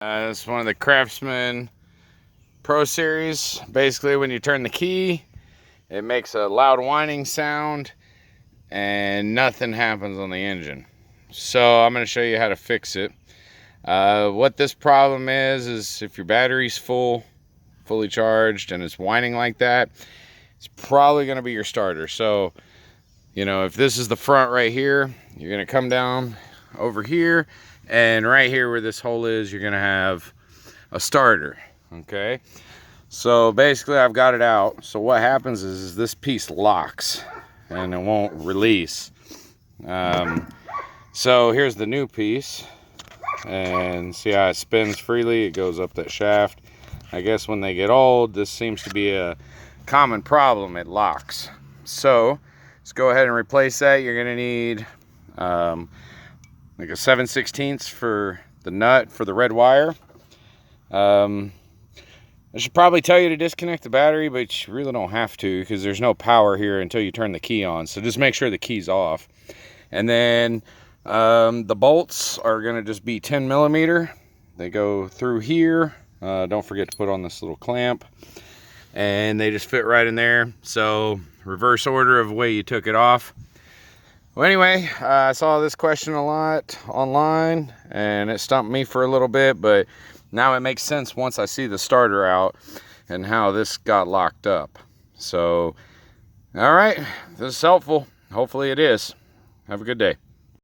It's one of the Craftsman Pro Series. Basically, when you turn the key, it makes a loud whining sound and nothing happens on the engine. So I'm going to show you how to fix it. What this problem is if your battery's fully charged and it's whining like that, it's probably going to be your starter. So, you know, if this is the front right here, you're going to come down over here, and right here where this hole is, you're going to have a starter. Okay, so basically I've got it out. So what happens is this piece locks and it won't release. So here's the new piece, and see how it spins freely. It goes up that shaft. I guess when they get old, this seems to be a common problem. It locks. So let's go ahead and replace that. You're gonna need like a 7/16 for the nut for the red wire. I should probably tell you to disconnect the battery, but you really don't have to, because there's no power here until you turn the key on. So just make sure the key's off. And then the bolts are going to just be 10mm. They go through here. Don't forget to put on this little clamp, and they just fit right in there. So reverse order of the way you took it off. Well, anyway, I saw this question a lot online, and it stumped me for a little bit, but now it makes sense once I see the starter out and how this got locked up. So, all right, this is helpful. Hopefully it is. Have a good day.